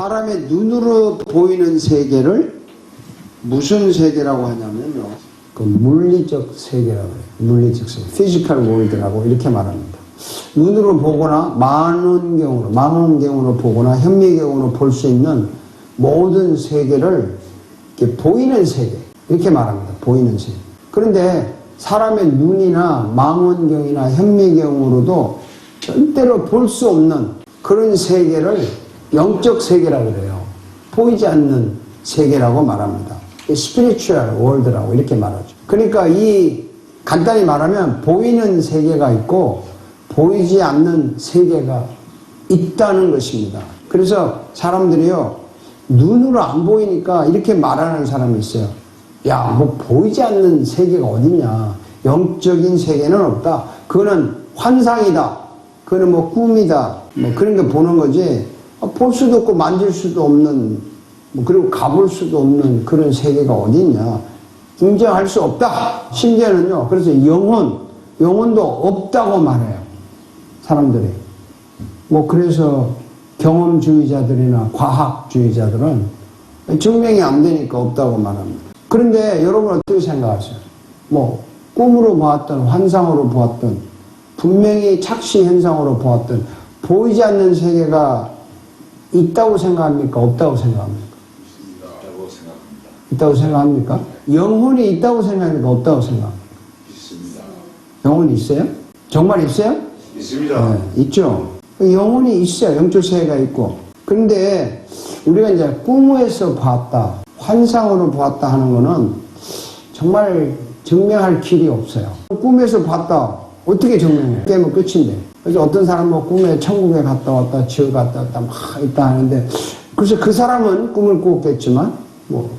사람의 눈으로 보이는 세계를 무슨 세계라고 하냐면요. 그 물리적 세계라고 해요. 물리적 세계. 피지컬 월드라고 이렇게 말합니다. 눈으로 보거나 망원경으로 보거나 현미경으로 볼 수 있는 모든 세계를 이렇게 보이는 세계. 이렇게 말합니다. 보이는 세계. 그런데 사람의 눈이나 망원경이나 현미경으로도 절대로 볼 수 없는 그런 세계를 영적 세계라고 그래요. 보이지 않는 세계라고 말합니다. 스피리추얼 월드라고 이렇게 말하죠. 그러니까 간단히 말하면 보이는 세계가 있고 보이지 않는 세계가 있다는 것입니다. 그래서 사람들이요, 눈으로 안 보이니까 이렇게 말하는 사람이 있어요. 야, 뭐 보이지 않는 세계가 어딨냐. 영적인 세계는 없다. 그거는 환상이다. 그거는 뭐 꿈이다. 뭐 그런 게 보는 거지. 볼 수도 없고 만질 수도 없는, 그리고 가볼 수도 없는 그런 세계가 어딨냐. 인정할 수 없다. 심지어는요, 그래서 영혼도 없다고 말해요. 사람들이. 그래서 경험주의자들이나 과학주의자들은 증명이 안 되니까 없다고 말합니다. 그런데 여러분 어떻게 생각하세요? 꿈으로 보았던, 환상으로 보았던, 분명히 착시 현상으로 보았던, 보이지 않는 세계가 있다고 생각합니까? 없다고 생각합니까? 있다고 생각합니다. 있다고 생각합니까? 영혼이 있다고 생각합니까? 없다고 생각합니까? 있습니다. 영혼이 있어요? 정말 있어요? 있습니다. 네, 있죠. 영혼이 있어요. 영적 세계가 있고. 그런데 우리가 이제 꿈에서 봤다, 환상으로 보았다 하는 거는 정말 증명할 길이 없어요. 꿈에서 봤다, 어떻게 증명해요? 깨면 끝인데. 그래서 어떤 사람은 꿈에 천국에 갔다 왔다, 지옥 갔다 왔다, 막 있다 하는데, 그래서 그 사람은 꿈을 꾸었겠지만,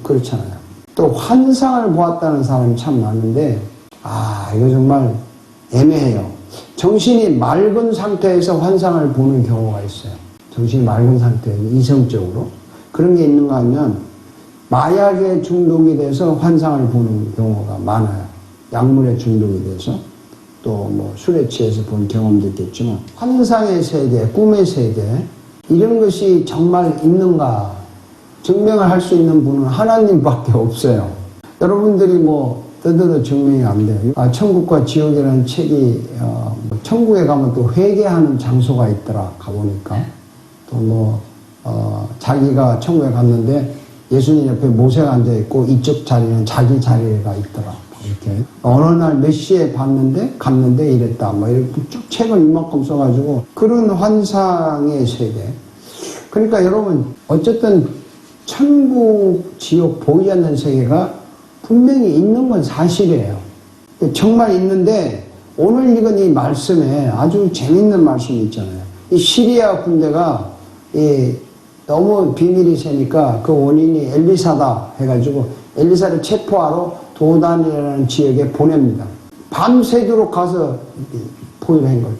그렇잖아요. 또 환상을 보았다는 사람이 참 많은데, 이거 정말 애매해요. 정신이 맑은 상태에서 환상을 보는 경우가 있어요. 정신이 맑은 상태에서 이성적으로. 그런 게 있는가 하면, 마약에 중독이 돼서 환상을 보는 경우가 많아요. 약물에 중독이 돼서. 또 술에 취해서 본 경험도 있겠지만, 환상의 세계, 꿈의 세계, 이런 것이 정말 있는가 증명을 할 수 있는 분은 하나님밖에 없어요. 여러분들이 떠들어 증명이 안 돼요. 천국과 지옥이라는 책이 천국에 가면 또 회개하는 장소가 있더라. 가보니까 또 자기가 천국에 갔는데 예수님 옆에 모세가 앉아 있고 이쪽 자리는 자기 자리가 있더라. 이렇게 어느 날 몇 시에 갔는데 이랬다. 이렇게 쭉 책을 이만큼 써가지고 그런 환상의 세계. 그러니까 여러분 어쨌든 천국, 지옥 보이지 않는 세계가 분명히 있는 건 사실이에요. 정말 있는데 오늘 읽은 이 말씀에 아주 재밌는 말씀이 있잖아요. 이 시리아 군대가 너무 비밀이 새니까 그 원인이 엘리사다 해가지고 엘리사를 체포하러 도단이라는 지역에 보냅니다. 밤새도록 가서 포위한 거죠.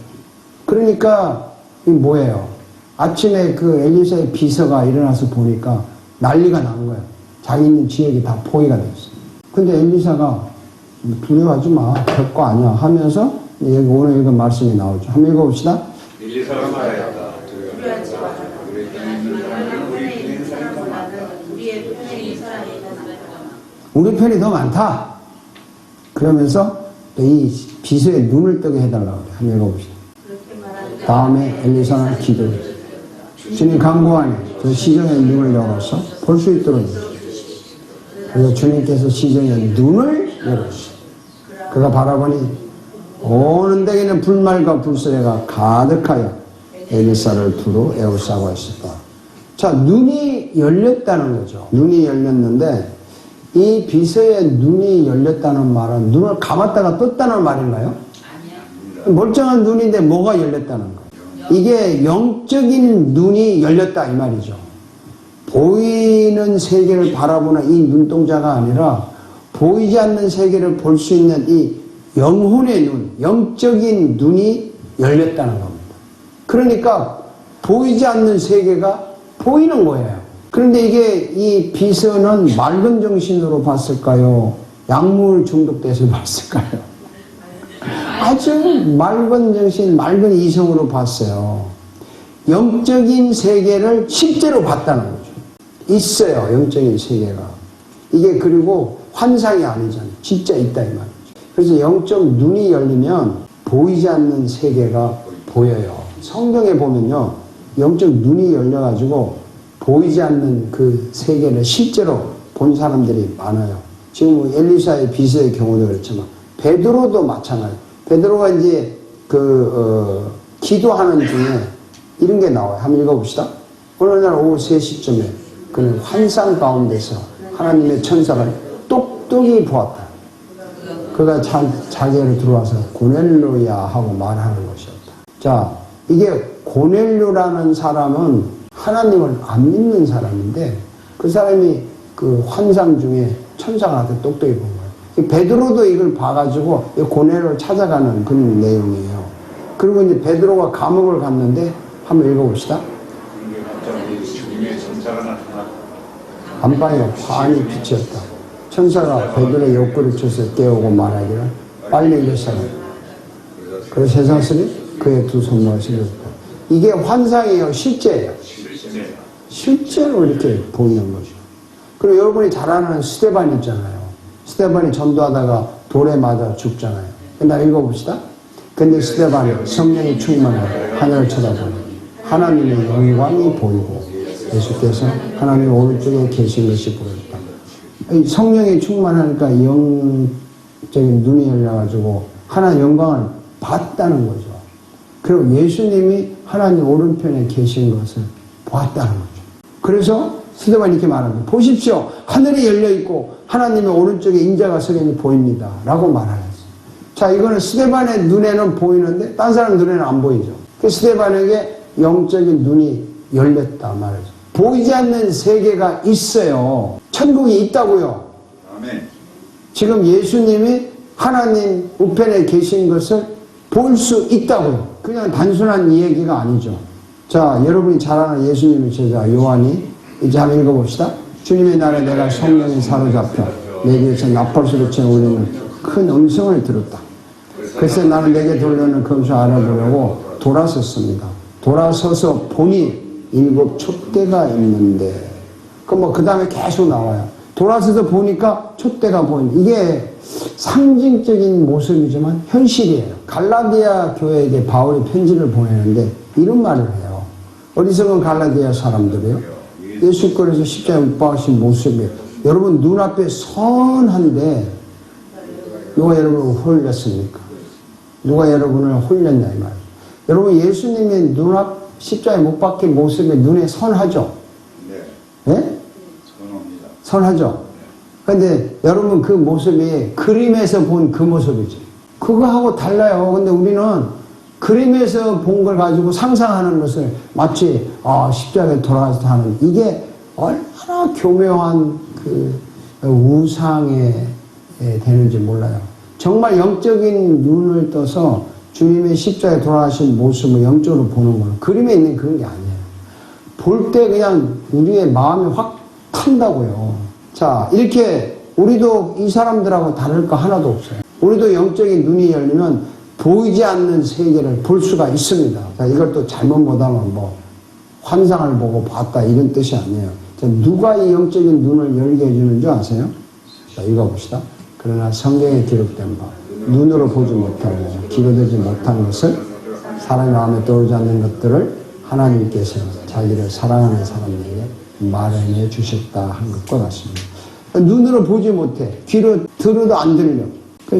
그러니까 이게 뭐예요? 아침에 그 엘리사의 비서가 일어나서 보니까 난리가 난 거예요. 자기 있는 지역이 다 포위가 됐어요. 근데 엘리사가 두려워하지 마. 별거 아니야 하면서 여기 오늘 읽은 말씀이 나오죠. 한번 읽어봅시다. 엘리사가 말하였다. 두려워하지 마라. 우리의 편에 이 사람이 우리 편이 더 많다. 그러면서 또 이 비서의 눈을 뜨게 해달라고 그래요. 한번 읽어봅시다. 다음에 엘리사는 기도했어요. 주님 간구하니 저 시정의 눈을 열어서 볼 수 있도록 해주시오. 그래서 주님께서 시정의 눈을 열어주시오. 그가 바라보니 오는 데에는 불말과 불소리가 가득하여 엘리사를 두루 에워싸고 있었다. 자, 눈이 열렸다는 거죠. 눈이 열렸는데 이 비서의 눈이 열렸다는 말은 눈을 감았다가 떴다는 말인가요? 아니요. 멀쩡한 눈인데 뭐가 열렸다는 거예요? 이게 영적인 눈이 열렸다 이 말이죠. 보이는 세계를 바라보는 이 눈동자가 아니라 보이지 않는 세계를 볼 수 있는 이 영혼의 눈, 영적인 눈이 열렸다는 겁니다. 그러니까 보이지 않는 세계가 보이는 거예요. 그런데 이 비서는 맑은 정신으로 봤을까요? 약물 중독돼서 봤을까요? 아주 맑은 정신, 맑은 이성으로 봤어요. 영적인 세계를 실제로 봤다는 거죠. 있어요, 영적인 세계가. 이게 그리고 환상이 아니잖아요. 진짜 있다 이 말이죠. 그래서 영적 눈이 열리면 보이지 않는 세계가 보여요. 성경에 보면요, 영적 눈이 열려가지고 보이지 않는 그 세계를 실제로 본 사람들이 많아요. 지금 엘리사의 비서의 경우도 그렇지만 베드로도 마찬가지. 베드로가 이제 기도하는 중에 이런 게 나와요. 한번 읽어봅시다. 어느 날 오후 3시쯤에 그는 환상 가운데서 하나님의 천사를 똑똑히 보았다. 그가 자기로 들어와서 고넬료야 하고 말하는 것이었다. 자, 이게 고넬료라는 사람은 하나님을 안 믿는 사람인데 그 사람이 그 환상 중에 천사한테 똑똑히 본 거예요. 베드로도 이걸 봐가지고 고넬료를 찾아가는 그런 내용이에요. 그리고 이제 베드로가 감옥을 갔는데 한번 읽어봅시다. 갑자기 주님의 천사가 나타나 안방에 환히 빛이었다. 천사가 베드로의 욕구를 쳐서 깨우고 말하기를 빨리 일어서라. 그래서 세상스리 그의 두 손목을 실렸다. 이게 환상이에요, 실제예요. 실제로 이렇게 보이는 거죠. 그리고 여러분이 잘 아는 스데반 있잖아요. 스데반이 전도하다가 돌에 맞아 죽잖아요. 나 읽어봅시다. 근데 스데반이 성령이 충만하여 하늘을 쳐다보니 하나님의 영광이 보이고 예수께서 하나님 오른쪽에 계신 것이 보였다. 성령이 충만하니까 영적인 눈이 열려가지고 하나님 영광을 봤다는 거죠. 그리고 예수님이 하나님 오른편에 계신 것을 보았다는 거죠. 그래서 스데반이 이렇게 말합니다. 보십시오. 하늘이 열려있고 하나님의 오른쪽에 인자가 서려니 보입니다. 라고 말하였어요. 자, 이거는 스데반의 눈에는 보이는데 딴 사람 눈에는 안 보이죠. 그 스데반에게 영적인 눈이 열렸다 말이죠. 보이지 않는 세계가 있어요. 천국이 있다고요. 아멘. 지금 예수님이 하나님 우편에 계신 것을 볼 수 있다고요. 그냥 단순한 이야기가 아니죠. 자, 여러분이 잘 아는 예수님의 제자 요한이 이제 한번 읽어봅시다. 주님의 날에 내가 성령에 사로잡혀 내게서 나팔소리쳐 울리는 큰 음성을 들었다. 그래서 나는 내게 들려오는 그 음성을 알아보려고 돌아섰습니다. 돌아서서 보니 7 촛대가 있는데 그 다음에 계속 나와요. 돌아서서 보니까 촛대가 보이는 이게 상징적인 모습이지만 현실이에요. 갈라디아 교회에게 바울이 편지를 보내는데 이런 말을 해요. 어리석은 갈라디아 사람들이요. 예수께서 십자가에 못 박으신 모습이 여러분 눈앞에 선한데 누가 여러분을 홀렸습니까? 누가 여러분을 홀렸냐 이 말이에요. 여러분 예수님의 눈앞 십자가에 못 박힌 모습이 눈에 선하죠? 네. 네? 선합니다. 선하죠? 근데 여러분 그 모습이 그림에서 본 그 모습이죠. 그거하고 달라요. 근데 우리는 그림에서 본 걸 가지고 상상하는 것을 마치 십자가에 돌아가서 하는 이게 얼마나 교묘한 그 우상에 되는지 몰라요. 정말 영적인 눈을 떠서 주님의 십자가에 돌아가신 모습을 영적으로 보는 거는 그림에 있는 그런 게 아니에요. 볼 때 그냥 우리의 마음이 확 탄다고요. 자, 이렇게 우리도 이 사람들하고 다를 거 하나도 없어요. 우리도 영적인 눈이 열리면 보이지 않는 세계를 볼 수가 있습니다. 자, 이걸 또 잘못 못하면 환상을 보고 봤다 이런 뜻이 아니에요. 자, 누가 이 영적인 눈을 열게 해주는 줄 아세요? 자, 읽어봅시다. 그러나 성경에 기록된 바 눈으로 보지 못하고 귀로 듣지 못한 것을 사람의 마음에 떠오르지 않는 것들을 하나님께서 자기를 사랑하는 사람에게 말해내 주셨다 한 것과 같습니다. 눈으로 보지 못해 귀로 들어도 안 들려.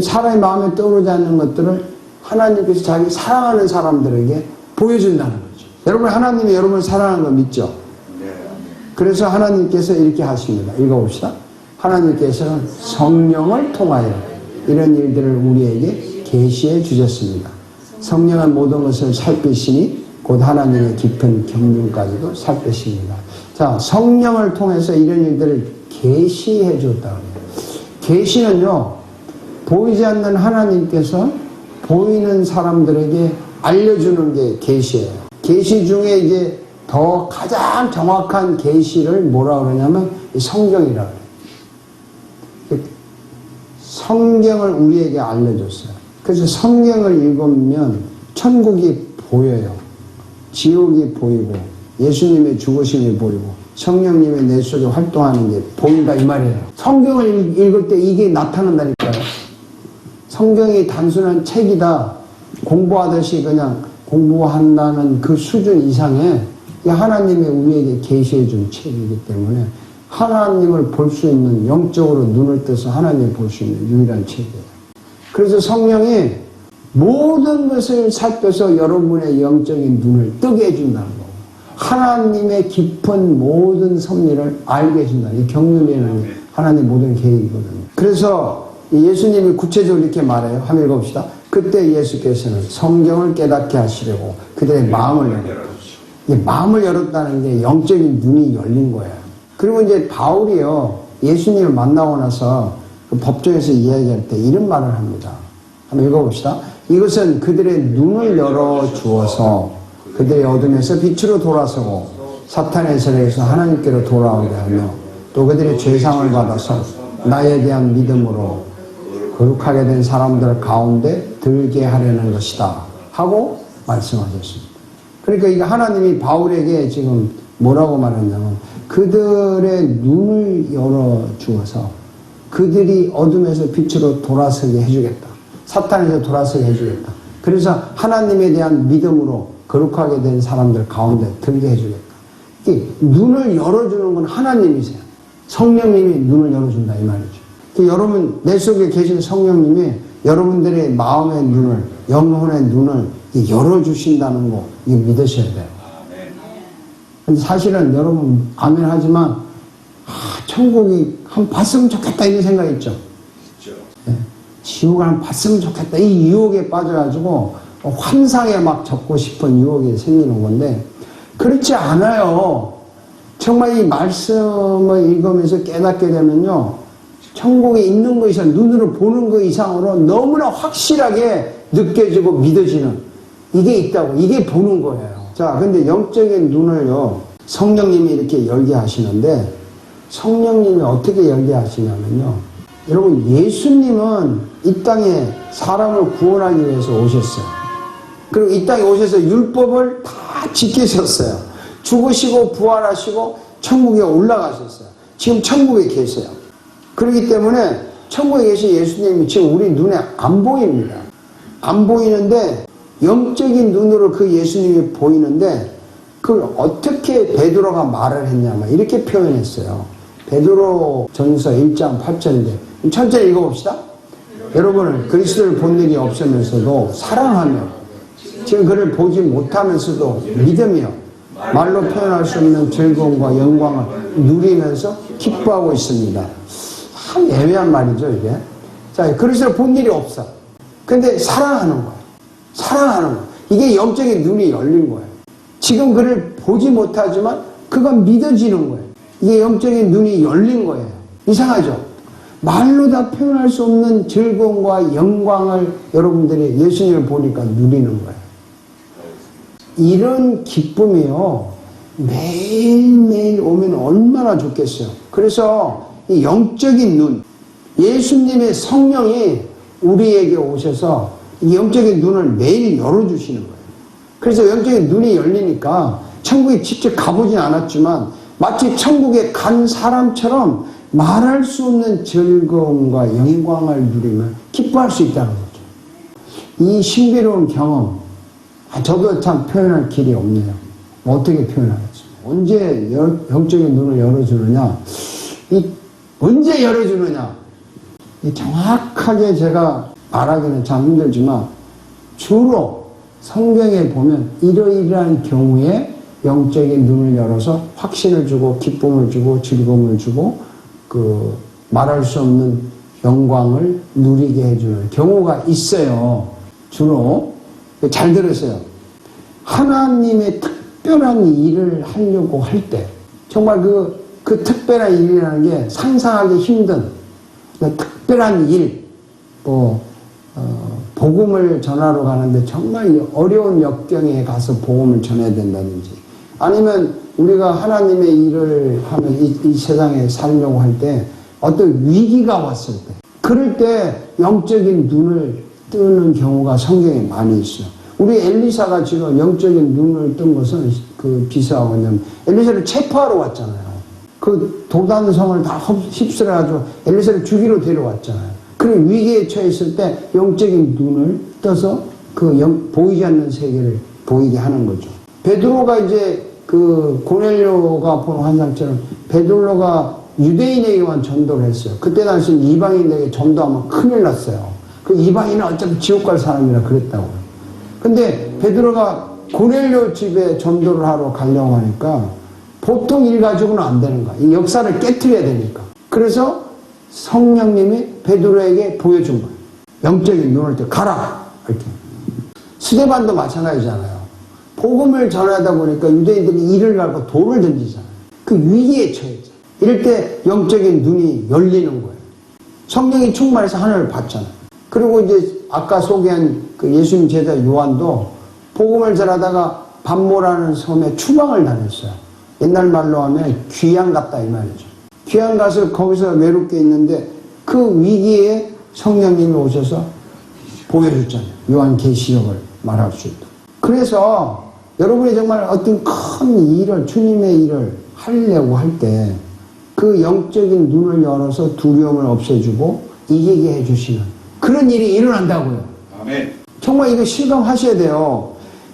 사람의 마음에 떠오르지 않는 것들을 하나님께서 자기 사랑하는 사람들에게 보여준다는 거죠. 여러분 하나님이 여러분을 사랑하는 거 믿죠? 그래서 하나님께서 이렇게 하십니다. 읽어봅시다. 하나님께서는 성령을 통하여 이런 일들을 우리에게 계시해 주셨습니다. 성령은 모든 것을 살피시니 곧 하나님의 깊은 경륜까지도 살피십니다. 자, 성령을 통해서 이런 일들을 계시해 줬다고 해요. 계시는요, 보이지 않는 하나님께서 보이는 사람들에게 알려주는 게 계시예요. 계시 중에 이제 더 가장 정확한 계시를 뭐라 그러냐면 성경이라 그래요. 성경을 우리에게 알려줬어요. 그래서 성경을 읽으면 천국이 보여요. 지옥이 보이고 예수님의 죽으심이 보이고 성령님의 내 속에 활동하는 게 보인다 이 말이에요. 성경을 읽을 때 이게 나타난다니까요. 성경이 단순한 책이다 공부하듯이 그냥 공부한다는 그 수준 이상의 하나님이 우리에게 계시해 준 책이기 때문에 하나님을 볼 수 있는, 영적으로 눈을 떠서 하나님을 볼 수 있는 유일한 책이에요. 그래서 성령이 모든 것을 살펴서 여러분의 영적인 눈을 뜨게 해준다는 거고 하나님의 깊은 모든 섭리를 알게 해준다. 이 경륜이라는 하나님의 모든 계획이거든요. 그래서 예수님이 구체적으로 이렇게 말해요. 한번 읽어봅시다. 그때 예수께서는 성경을 깨닫게 하시려고 그들의 마음을 열었다. 마음을 열었다는 게 영적인 눈이 열린 거예요. 그리고 이제 바울이요, 예수님을 만나고 나서 그 법정에서 이야기할 때 이런 말을 합니다. 한번 읽어봅시다. 이것은 그들의 눈을 열어 주어서 그들의 어둠에서 빛으로 돌아서고 사탄의 세력에서 하나님께로 돌아오게 하며 또 그들의 죄상을 받아서 나에 대한 믿음으로 거룩하게 된 사람들 가운데 들게 하려는 것이다 하고 말씀하셨습니다. 그러니까 이게 하나님이 바울에게 지금 뭐라고 말했냐면 그들의 눈을 열어 주어서 그들이 어둠에서 빛으로 돌아서게 해주겠다. 사탄에서 돌아서게 해주겠다. 그래서 하나님에 대한 믿음으로 거룩하게 된 사람들 가운데 들게 해주겠다. 이게 눈을 열어주는 건 하나님이세요. 성령님이 눈을 열어준다 이 말이죠. 여러분 내 속에 계신 성령님이 여러분들의 마음의 눈을, 영혼의 눈을 열어주신다는 거 이거 믿으셔야 돼요. 근데 사실은 여러분 아멘 하지만 천국이 한번 봤으면 좋겠다 이런 생각이 있죠. 네. 지옥을 한번 봤으면 좋겠다 이 유혹에 빠져가지고 환상에 막 적고 싶은 유혹이 생기는 건데 그렇지 않아요. 정말 이 말씀을 읽으면서 깨닫게 되면요 천국에 있는 거 이상 눈으로 보는 거 이상으로 너무나 확실하게 느껴지고 믿어지는 이게 있다고 이게 보는 거예요. 자, 근데 영적인 눈을요 성령님이 이렇게 열게 하시는데 성령님이 어떻게 열게 하시냐면요 여러분 예수님은 이 땅에 사람을 구원하기 위해서 오셨어요. 그리고 이 땅에 오셔서 율법을 다 지키셨어요. 죽으시고 부활하시고 천국에 올라가셨어요. 지금 천국에 계세요. 그렇기 때문에 천국에 계신 예수님이 지금 우리 눈에 안 보입니다. 안 보이는데 영적인 눈으로 그 예수님이 보이는데 그걸 어떻게 베드로가 말을 했냐면 이렇게 표현했어요. 베드로 전서 1장 8절인데 천천히 읽어봅시다. 여러분은 그리스도를 본 일이 없으면서도 사랑하며 지금 그를 보지 못하면서도 믿으며 말로 표현할 수 없는 즐거움과 영광을 누리면서 기뻐하고 있습니다. 참 애매한 말이죠 이게. 자, 그리스도를 본 일이 없어. 근데 사랑하는 거예요. 사랑하는 거예요. 이게 영적인 눈이 열린 거예요. 지금 그를 보지 못하지만 그가 믿어지는 거예요. 이게 영적인 눈이 열린 거예요. 이상하죠? 말로 다 표현할 수 없는 즐거움과 영광을 여러분들이 예수님을 보니까 누리는 거예요. 이런 기쁨이요 매일매일 오면 얼마나 좋겠어요. 그래서 이 영적인 눈, 예수님의 성령이 우리에게 오셔서 이 영적인 눈을 매일 열어주시는 거예요. 그래서 영적인 눈이 열리니까 천국에 직접 가보진 않았지만 마치 천국에 간 사람처럼 말할 수 없는 즐거움과 영광을 누리며 기뻐할 수 있다는 거죠. 이 신비로운 경험, 저도 참 표현할 길이 없네요. 어떻게 표현하겠습니까? 언제 영적인 눈을 열어주느냐? 언제 열어주느냐? 정확하게 제가 말하기는 참 힘들지만 주로 성경에 보면 이러이러한 경우에 영적인 눈을 열어서 확신을 주고 기쁨을 주고 즐거움을 주고 그 말할 수 없는 영광을 누리게 해주는 경우가 있어요. 주로 잘 들으세요. 하나님의 특별한 일을 하려고 할 때 정말 그 특별한 일이라는 게 상상하기 힘든 특별한 일, 복음을 전하러 가는데 정말 어려운 역경에 가서 복음을 전해야 된다든지 아니면 우리가 하나님의 일을 하면 이 세상에 살려고 할 때 어떤 위기가 왔을 때 그럴 때 영적인 눈을 뜨는 경우가 성경에 많이 있어요. 우리 엘리사가 지금 영적인 눈을 뜬 것은 그 비서하고 있는 엘리사를 체포하러 왔잖아요. 그 도단성을 다 휩쓸어가지고 엘리사를 죽이러 데려왔잖아요. 그런 위기에 처했을 때 영적인 눈을 떠서 그 보이지 않는 세계를 보이게 하는 거죠. 베드로가 이제 그 고넬료가 본 환상처럼 베드로가 유대인에게만 전도를 했어요. 그때 당시 이방인에게 전도하면 큰일 났어요. 그 이방인은 어차피 지옥 갈 사람이라 그랬다고요. 근데 베드로가 고넬료 집에 전도를 하러 가려고 하니까 보통 일 가지고는 안 되는 거야. 이 역사를 깨트려야 되니까. 그래서 성령님이 베드로에게 보여준 거예요. 영적인 눈을 뜨 가라 이렇게. 스데반도 마찬가지잖아요. 복음을 전하다 보니까 유대인들이 이를 갈고 돌을 던지잖아요. 그 위기에 처했죠. 이럴 때 영적인 눈이 열리는 거예요. 성령이 충만해서 하늘을 봤잖아요. 그리고 이제 아까 소개한 그 예수님 제자 요한도 복음을 전하다가 반모라는 섬에 추방을 다녔어요. 옛날 말로 하면 귀양 갔다 이 말이죠. 귀양 가서 거기서 외롭게 있는데 그 위기에 성령님이 오셔서 보여줬잖아요. 요한계시록을 말할 수 있도록. 그래서 여러분이 정말 어떤 큰 일을 주님의 일을 하려고 할 때 그 영적인 눈을 열어서 두려움을 없애주고 이기게 해주시는 그런 일이 일어난다고요. 아멘. 정말 이거 실감하셔야 돼요.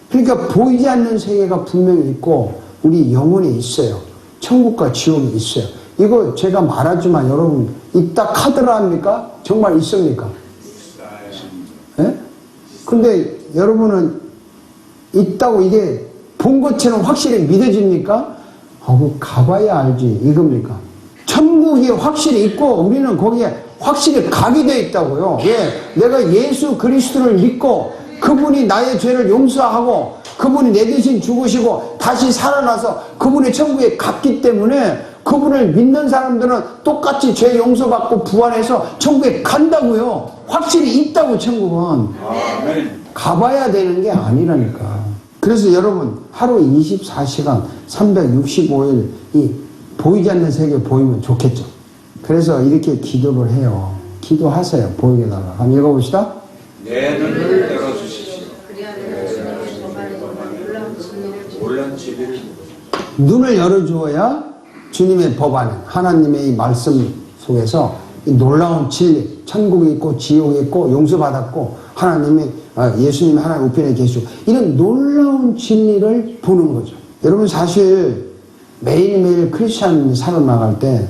그러니까 보이지 않는 세계가 분명히 있고 우리 영혼에 있어요. 천국과 지옥이 있어요. 이거 제가 말하지만 여러분 있다 카드라 합니까? 정말 있습니까? 예? 근데 여러분은 있다고 이게 본 것처럼 확실히 믿어집니까? 가봐야 알지 이겁니까? 천국이 확실히 있고 우리는 거기에 확실히 가게 되어 있다고요. 왜? 내가 예수 그리스도를 믿고 그분이 나의 죄를 용서하고 그분이 내 대신 죽으시고 다시 살아나서 그분의 천국에 갔기 때문에 그분을 믿는 사람들은 똑같이 죄 용서받고 부활해서 천국에 간다고요. 확실히 있다고 천국은. 아멘. 가봐야 되는 게 아니라니까. 그래서 여러분 하루 24시간 365일 이 보이지 않는 세계 보이면 좋겠죠. 그래서 이렇게 기도를 해요. 기도하세요. 보이게 달라. 한번 읽어봅시다. 내 눈을 열어주십시오. 놀란 진리를 눈을 열어주어야 주님의 법안, 하나님의 이 말씀 속에서 이 놀라운 진리, 천국이 있고 지옥이 있고 용서받았고 하나님이 예수님이 하나님 우편에 계시고 이런 놀라운 진리를 보는 거죠. 여러분 사실 매일매일 크리스찬 살아나갈 때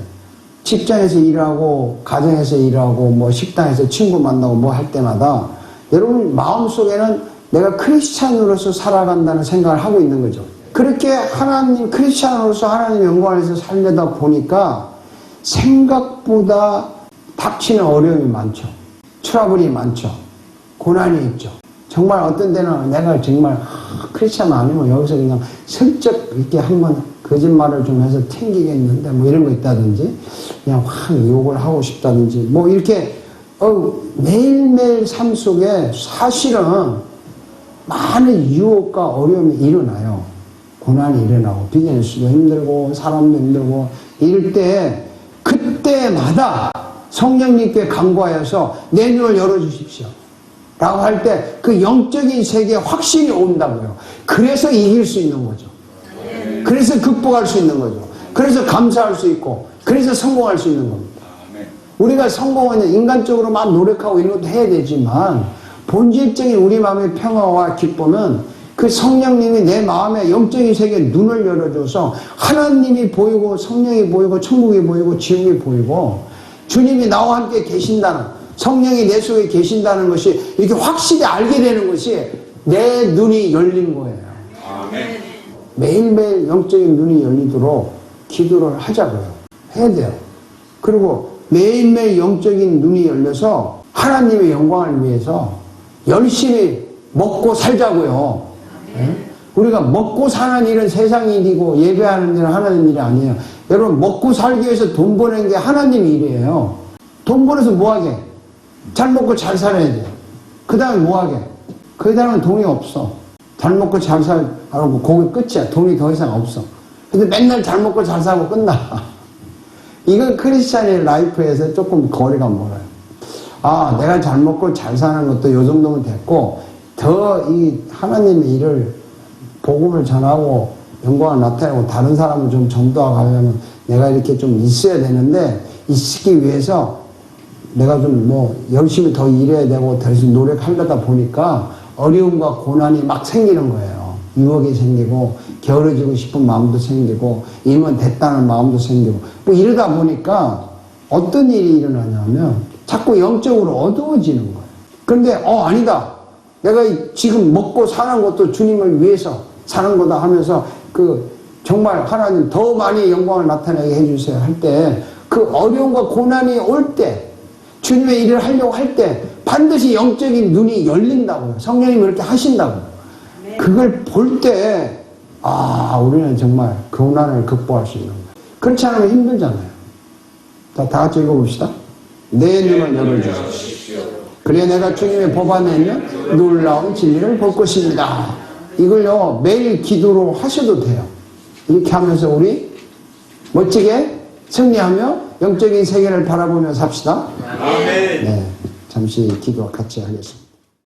직장에서 일하고 가정에서 일하고 뭐 식당에서 친구 만나고 뭐 할 때마다 여러분 마음속에는 내가 크리스찬으로서 살아간다는 생각을 하고 있는 거죠. 그렇게 하나님 크리스찬으로서 하나님 영광을 위해서 살려다 보니까 생각보다 닥치는 어려움이 많죠. 트러블이 많죠. 고난이 있죠. 정말 어떤 때는 내가 정말 크리스찬 아니면 여기서 그냥 슬쩍 이렇게 한번 거짓말을 좀 해서 튕기겠는데 뭐 이런 거 있다든지 그냥 확 욕을 하고 싶다든지 뭐 이렇게 매일매일 삶 속에 사실은 많은 유혹과 어려움이 일어나요. 고난이 일어나고 비즈니스도 힘들고 사람도 힘들고 이럴 때 그때마다 성령님께 간구하여서 내 눈을 열어주십시오 라고 할 때 그 영적인 세계에 확신이 온다고요. 그래서 이길 수 있는 거죠. 그래서 극복할 수 있는 거죠. 그래서 감사할 수 있고 그래서 성공할 수 있는 겁니다. 우리가 성공은 인간적으로 막 노력하고 이런 것도 해야 되지만 본질적인 우리 마음의 평화와 기쁨은 그 성령님이 내 마음의 영적인 세계에 눈을 열어줘서 하나님이 보이고 성령이 보이고 천국이 보이고 지옥이 보이고 주님이 나와 함께 계신다는 성령이 내 속에 계신다는 것이 이렇게 확실히 알게 되는 것이 내 눈이 열린 거예요. 아멘. 매일매일 영적인 눈이 열리도록 기도를 하자고요. 해야 돼요. 그리고 매일매일 영적인 눈이 열려서 하나님의 영광을 위해서 열심히 먹고 살자고요. 네? 우리가 먹고 사는 일은 세상 일이고 예배하는 일은 하나님 일이 아니에요. 여러분 먹고 살기 위해서 돈 버는 게 하나님 일이에요. 돈 벌어서 뭐하게? 잘 먹고 잘 살아야 돼요. 그 다음에 뭐하게? 그 다음에 돈이 없어. 잘 먹고 잘 살고 거기 끝이야. 돈이 더 이상 없어. 근데 맨날 잘 먹고 잘 살고 끝나. 이건 크리스찬의 라이프에서 조금 거리가 멀어요. 아, 내가 잘 먹고 잘 사는 것도 요 정도면 됐고 더 이 하나님의 일을 복음을 전하고 영광을 나타내고 다른 사람을 좀 전도하고 하려면 내가 이렇게 좀 있어야 되는데 있기 위해서 내가 좀 뭐 열심히 더 일해야 되고 더 열심히 노력하려다 보니까 어려움과 고난이 막 생기는 거예요. 유혹이 생기고 게으러지고 싶은 마음도 생기고 이면 됐다는 마음도 생기고 뭐 이러다 보니까 어떤 일이 일어나냐면 자꾸 영적으로 어두워지는 거예요. 그런데 아니다. 내가 지금 먹고 사는 것도 주님을 위해서 사는 거다 하면서 정말 하나님 더 많이 영광을 나타내게 해주세요 할 때 그 어려움과 고난이 올 때 주님의 일을 하려고 할 때 반드시 영적인 눈이 열린다고요. 성령님이 그렇게 하신다고요. 그걸 볼 때 우리는 정말 고난을 극복할 수 있는 거예요. 그렇지 않으면 힘들잖아요. 다 같이 읽어봅시다. 내 눈을 열어주십시오. 그래 내가 주님의 법 안에 있는 놀라운 진리를 볼 것입니다. 이걸요 매일 기도로 하셔도 돼요. 이렇게 하면서 우리 멋지게 승리하며 영적인 세계를 바라보며 삽시다. 아멘. 네, 잠시 기도 같이 하겠습니다.